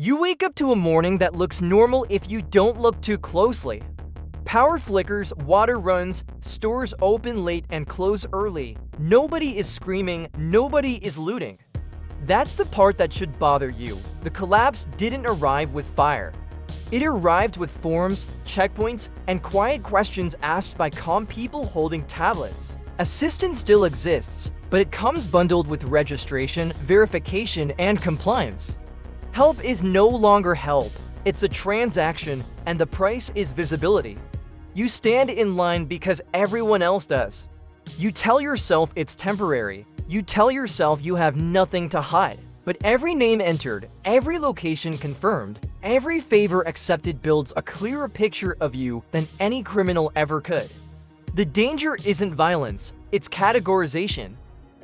You wake up to a morning that looks normal if you don't look too closely. Power flickers, water runs, stores open late and close early. Nobody is screaming, nobody is looting. That's the part that should bother you. The collapse didn't arrive with fire. It arrived with forms, checkpoints, and quiet questions asked by calm people holding tablets. Assistance still exists, but it comes bundled with registration, verification, and compliance. Help is no longer help. It's a transaction, and the price is visibility. You stand in line because everyone else does. You tell yourself it's temporary. You tell yourself you have nothing to hide. But every name entered, every location confirmed, every favor accepted builds a clearer picture of you than any criminal ever could. The danger isn't violence, it's categorization.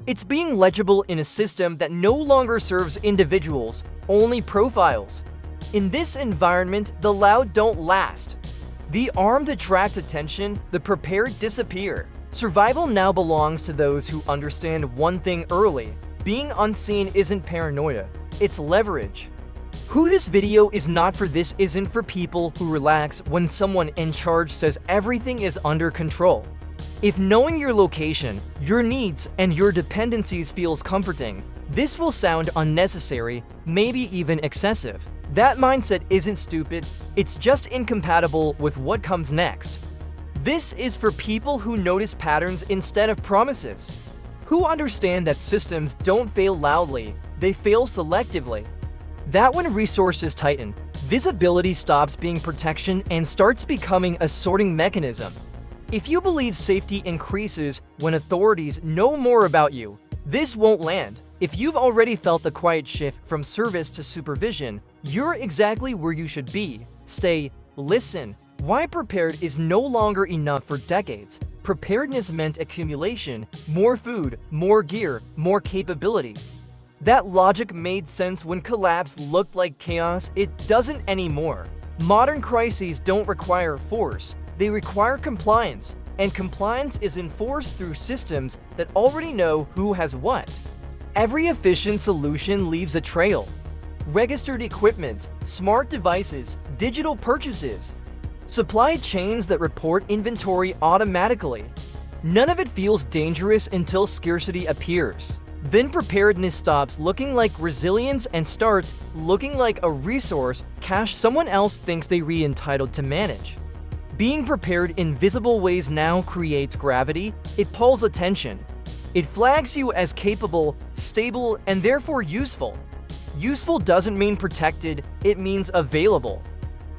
It's being legible in a system that no longer serves individuals, only profiles. In this environment, the loud don't last. The armed attract attention, the prepared disappear. Survival now belongs to those who understand one thing early. Being unseen isn't paranoia, it's leverage. Who this video is not for this isn't for people who relax when someone in charge says everything is under control. If knowing your location, your needs, and your dependencies feels comforting, this will sound unnecessary, maybe even excessive. That mindset isn't stupid, it's just incompatible with what comes next. This is for people who notice patterns instead of promises, who understand that systems don't fail loudly, they fail selectively. That when resources tighten, visibility stops being protection and starts becoming a sorting mechanism. If you believe safety increases when authorities know more about you, this won't land. If you've already felt the quiet shift from service to supervision, you're exactly where you should be. Stay, listen. Why prepared is no longer enough for decades. Preparedness meant accumulation, more food, more gear, more capability. That logic made sense when collapse looked like chaos. It doesn't anymore. Modern crises don't require force. They require compliance, and compliance is enforced through systems that already know who has what. Every efficient solution leaves a trail. Registered equipment, smart devices, digital purchases. Supply chains that report inventory automatically. None of it feels dangerous until scarcity appears. Then preparedness stops looking like resilience and starts looking like a resource cache someone else thinks they're entitled to manage. Being prepared in visible ways now creates gravity, it pulls attention. It flags you as capable, stable, and therefore useful. Useful doesn't mean protected, it means available.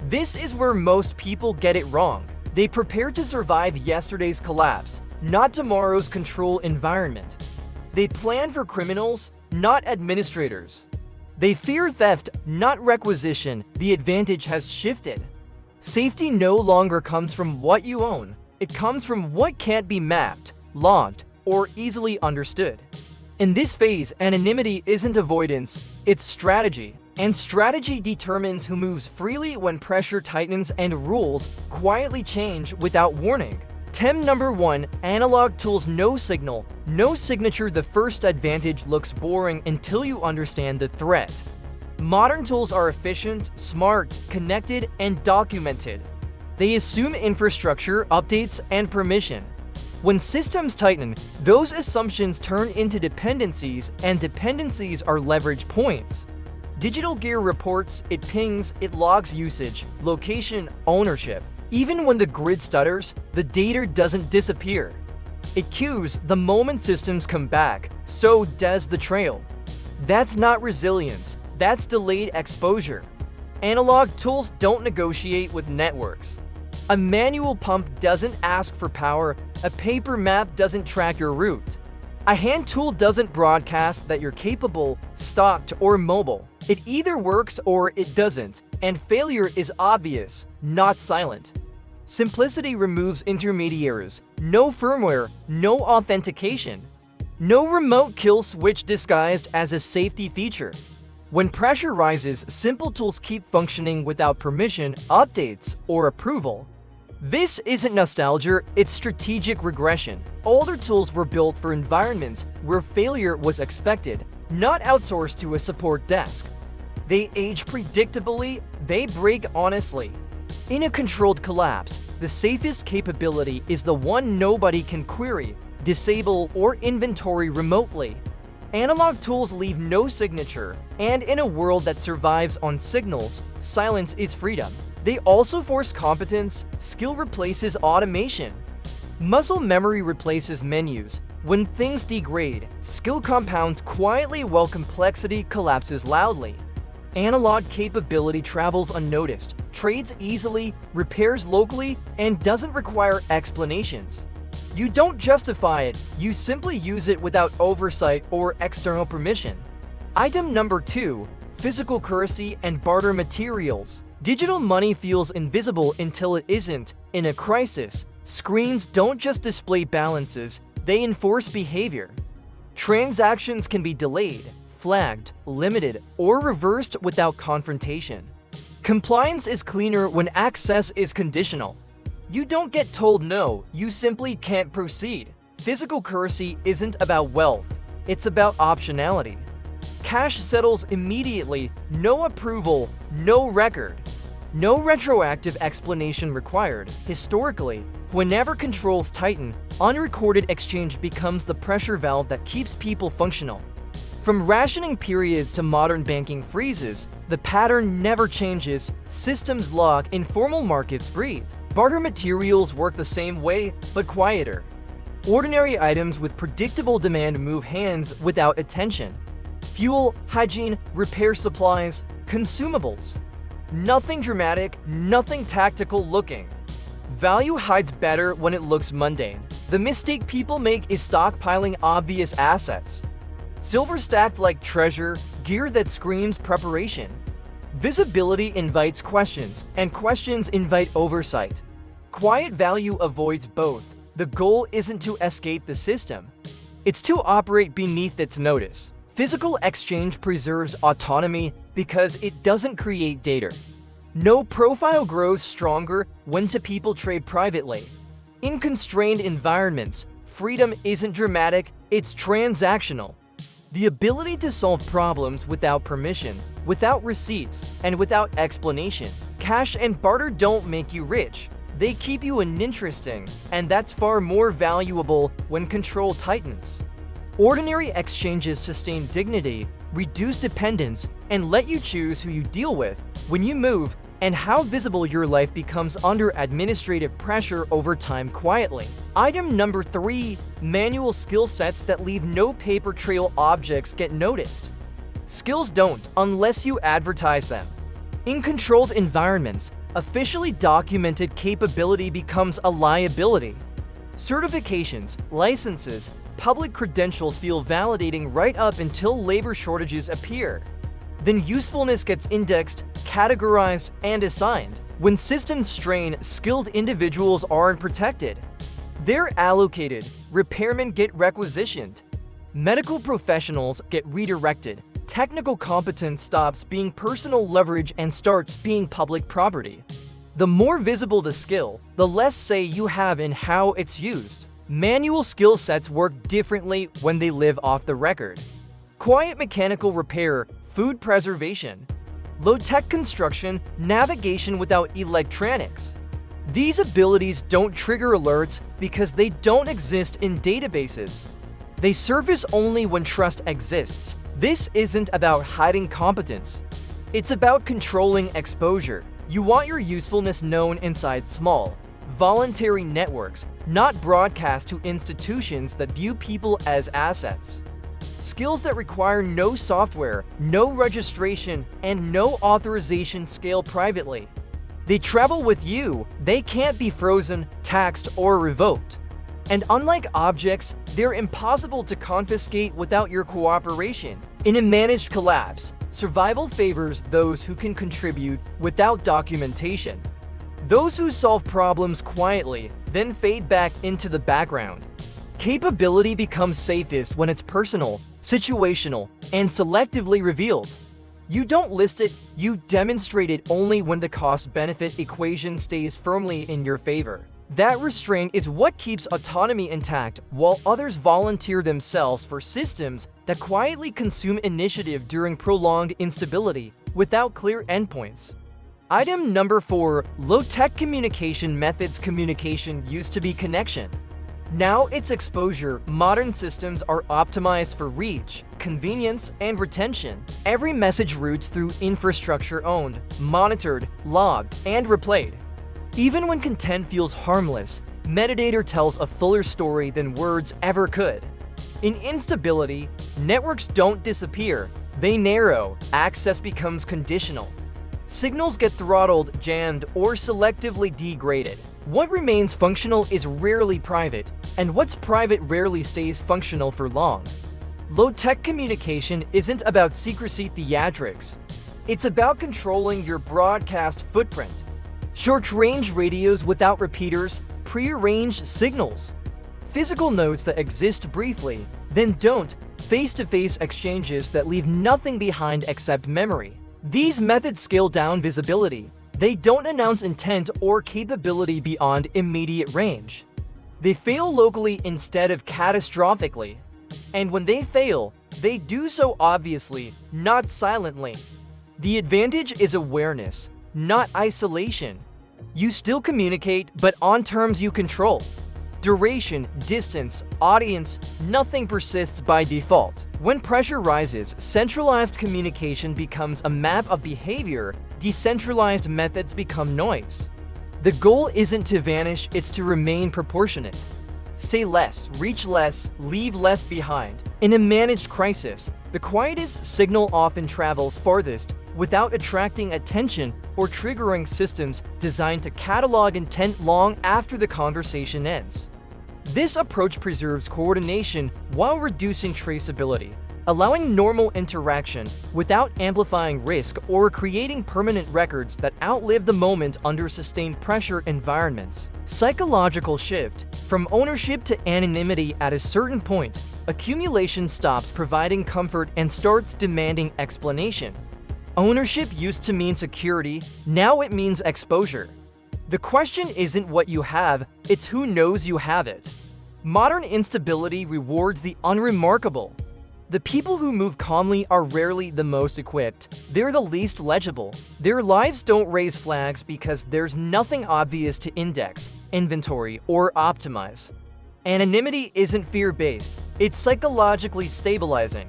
This is where most people get it wrong. They prepare to survive yesterday's collapse, not tomorrow's control environment. They plan for criminals, not administrators. They fear theft, not requisition. The advantage has shifted. Safety no longer comes from what you own. It comes from what can't be mapped, logged, or easily understood. In this phase, anonymity isn't avoidance, it's strategy. And strategy determines who moves freely when pressure tightens and rules quietly change without warning. Number 1, analog tools no signal, no signature. The first advantage looks boring until you understand the threat. Modern tools are efficient, smart, connected, and documented. They assume infrastructure, updates, and permission. When systems tighten, those assumptions turn into dependencies, and dependencies are leverage points. Digital gear reports, it pings, it logs usage, location, ownership. Even when the grid stutters, the data doesn't disappear. It queues the moment systems come back, so does the trail. That's not resilience, that's delayed exposure. Analog tools don't negotiate with networks. A manual pump doesn't ask for power, a paper map doesn't track your route. A hand tool doesn't broadcast that you're capable, stocked, or mobile. It either works or it doesn't, and failure is obvious, not silent. Simplicity removes intermediaries. No firmware, no authentication. No remote kill switch disguised as a safety feature. When pressure rises, simple tools keep functioning without permission, updates, or approval. This isn't nostalgia, it's strategic regression. Older tools were built for environments where failure was expected, not outsourced to a support desk. They age predictably, they break honestly. In a controlled collapse, the safest capability is the one nobody can query, disable, or inventory remotely. Analog tools leave no signature, and in a world that survives on signals, silence is freedom. They also force competence, skill replaces automation. Muscle memory replaces menus. When things degrade, skill compounds quietly while complexity collapses loudly. Analog capability travels unnoticed, trades easily, repairs locally, and doesn't require explanations. You don't justify it, you simply use it without oversight or external permission. Item number 2, physical currency and barter materials. Digital money feels invisible until it isn't. In a crisis, screens don't just display balances, they enforce behavior. Transactions can be delayed, flagged, limited, or reversed without confrontation. Compliance is cleaner when access is conditional. You don't get told no, you simply can't proceed. Physical currency isn't about wealth, it's about optionality. Cash settles immediately, no approval, no record. No retroactive explanation required. Historically, whenever controls tighten, unrecorded exchange becomes the pressure valve that keeps people functional. From rationing periods to modern banking freezes, the pattern never changes, systems lock, informal markets breathe. Barter materials work the same way, but quieter. Ordinary items with predictable demand move hands without attention. Fuel, hygiene, repair supplies, consumables. Nothing dramatic, nothing tactical looking. Value hides better when it looks mundane. The mistake people make is stockpiling obvious assets. Silver stacked like treasure, gear that screams preparation. Visibility invites questions, and questions invite oversight. Quiet value avoids both. The goal isn't to escape the system. It's to operate beneath its notice. Physical exchange preserves autonomy because it doesn't create data. No profile grows stronger when two people trade privately. In constrained environments, freedom isn't dramatic, it's transactional. The ability to solve problems without permission, without receipts, and without explanation. Cash and barter don't make you rich. They keep you uninteresting, and that's far more valuable when control tightens. Ordinary exchanges sustain dignity, reduce dependence, and let you choose who you deal with when you move, and how visible your life becomes under administrative pressure over time quietly. Item number 3, manual skill sets that leave no paper trail. Objects get noticed. Skills don't unless you advertise them. In controlled environments, officially documented capability becomes a liability. Certifications, licenses, public credentials feel validating right up until labor shortages appear. Then usefulness gets indexed, categorized, and assigned. When systems strain, skilled individuals aren't protected. They're allocated, repairmen get requisitioned. Medical professionals get redirected. Technical competence stops being personal leverage and starts being public property. The more visible the skill, the less say you have in how it's used. Manual skill sets work differently when they live off the record. Quiet mechanical repair, food preservation, low-tech construction, navigation without electronics. These abilities don't trigger alerts because they don't exist in databases. They surface only when trust exists. This isn't about hiding competence. It's about controlling exposure. You want your usefulness known inside small, voluntary networks, not broadcast to institutions that view people as assets. Skills that require no software, no registration, and no authorization scale privately. They travel with you. They can't be frozen, taxed, or revoked. And unlike objects, they're impossible to confiscate without your cooperation. In a managed collapse, survival favors those who can contribute without documentation. Those who solve problems quietly then fade back into the background. Capability becomes safest when it's personal, situational, and selectively revealed. You don't list it, you demonstrate it only when the cost-benefit equation stays firmly in your favor. That restraint is what keeps autonomy intact while others volunteer themselves for systems that quietly consume initiative during prolonged instability. without clear endpoints. Item number 4. Low-tech communication methods. Communication used to be connection. Now it's exposure. Modern systems are optimized for reach, convenience, and retention. Every message routes through infrastructure owned, monitored, logged, and replayed. Even when content feels harmless, metadata tells a fuller story than words ever could. In instability, networks don't disappear, they narrow. Access becomes conditional. Signals get throttled, jammed, or selectively degraded. What remains functional is rarely private, and what's private rarely stays functional for long. Low-tech communication isn't about secrecy theatrics. It's about controlling your broadcast footprint. Short-range radios without repeaters, prearranged signals. Physical notes that exist briefly, then don't, face-to-face exchanges that leave nothing behind except memory. These methods scale down visibility. They don't announce intent or capability beyond immediate range. They fail locally instead of catastrophically. And when they fail, they do so obviously, not silently. The advantage is awareness, not isolation. You still communicate, but on terms you control. Duration, distance, audience, nothing persists by default. When pressure rises, centralized communication becomes a map of behavior, decentralized methods become noise. The goal isn't to vanish, it's to remain proportionate. Say less, reach less, leave less behind. In a managed crisis, the quietest signal often travels farthest without attracting attention or triggering systems designed to catalog intent long after the conversation ends. This approach preserves coordination while reducing traceability, allowing normal interaction without amplifying risk or creating permanent records that outlive the moment under sustained pressure environments. Psychological shift. From ownership to anonymity. At a certain point, accumulation stops providing comfort and starts demanding explanation. Ownership used to mean security, now it means exposure. The question isn't what you have, it's who knows you have it. Modern instability rewards the unremarkable. The people who move calmly are rarely the most equipped. They're the least legible. Their lives don't raise flags because there's nothing obvious to index, inventory, or optimize. Anonymity isn't fear-based, it's psychologically stabilizing.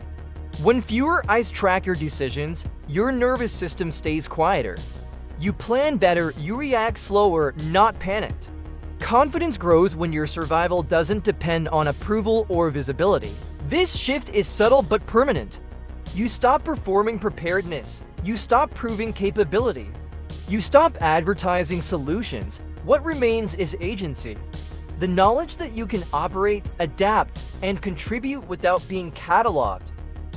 When fewer eyes track your decisions, your nervous system stays quieter. You plan better, you react slower, not panicked. Confidence grows when your survival doesn't depend on approval or visibility. This shift is subtle but permanent. You stop performing preparedness. You stop proving capability. You stop advertising solutions. What remains is agency. The knowledge that you can operate, adapt, and contribute without being cataloged.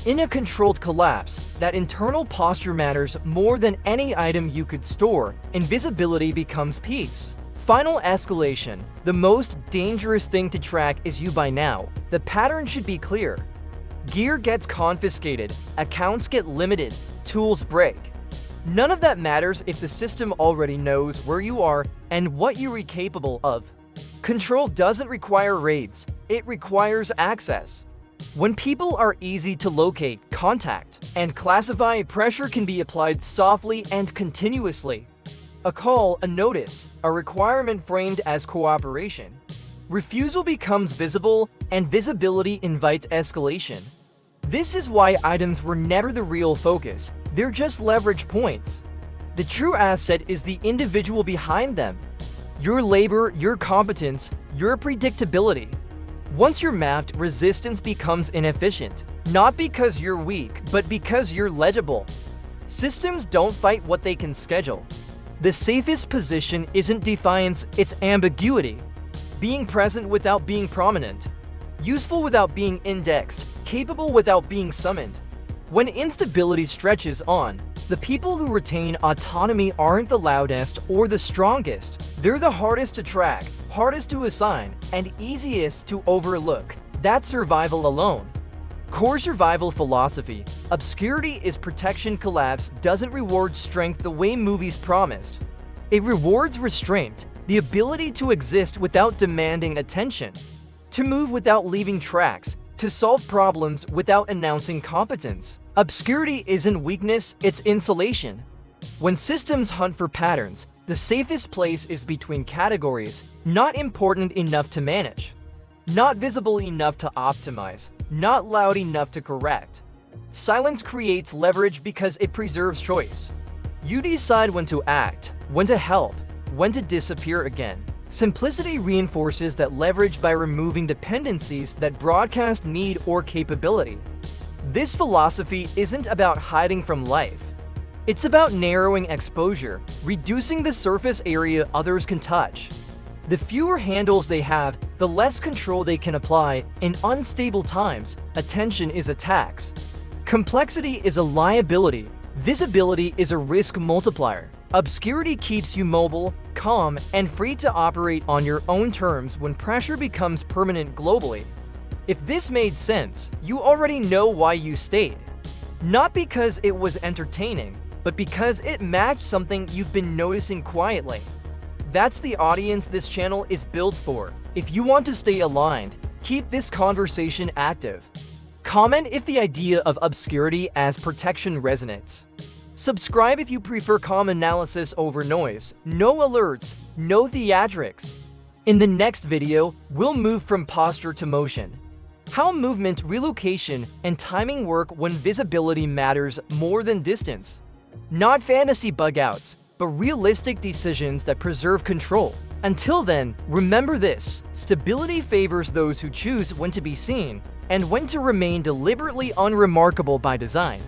In a controlled collapse, that internal posture matters more than any item you could store. Invisibility becomes peace. Final escalation. The most dangerous thing to track is you by now. The pattern should be clear. Gear gets confiscated, accounts get limited, tools break. None of that matters if the system already knows where you are and what you're capable of. Control doesn't require raids, it requires access. When people are easy to locate, contact, and classify, pressure can be applied softly and continuously. A call, a notice, a requirement framed as cooperation. Refusal becomes visible, and visibility invites escalation. This is why items were never the real focus, they're just leverage points. The true asset is the individual behind them. Your labor, your competence, your predictability. Once you're mapped, resistance becomes inefficient. Not because you're weak, but because you're legible. Systems don't fight what they can schedule. The safest position isn't defiance, it's ambiguity. Being present without being prominent. Useful without being indexed. Capable without being summoned. When instability stretches on, the people who retain autonomy aren't the loudest or the strongest. They're the hardest to track, hardest to assign, and easiest to overlook. That's survival alone. Core survival philosophy. Obscurity is protection. Collapse doesn't reward strength the way movies promised. It rewards restraint, the ability to exist without demanding attention, to move without leaving tracks, to solve problems without announcing competence. Obscurity isn't weakness, it's insulation. When systems hunt for patterns, the safest place is between categories, not important enough to manage, not visible enough to optimize, not loud enough to correct. Silence creates leverage because it preserves choice. You decide when to act, when to help, when to disappear again. Simplicity reinforces that leverage by removing dependencies that broadcast need or capability. This philosophy isn't about hiding from life. It's about narrowing exposure, reducing the surface area others can touch. The fewer handles they have, the less control they can apply. In unstable times, attention is a tax. Complexity is a liability. Visibility is a risk multiplier. Obscurity keeps you mobile, calm, and free to operate on your own terms when pressure becomes permanent globally. If this made sense, you already know why you stayed. Not because it was entertaining, but because it matched something you've been noticing quietly. That's the audience this channel is built for. If you want to stay aligned, keep this conversation active. Comment if the idea of obscurity as protection resonates. Subscribe if you prefer calm analysis over noise. No alerts, no theatrics. In the next video, we'll move from posture to motion. How movement, relocation, and timing work when visibility matters more than distance. Not fantasy bug-outs, but realistic decisions that preserve control. Until then, remember this: stability favors those who choose when to be seen and when to remain deliberately unremarkable by design.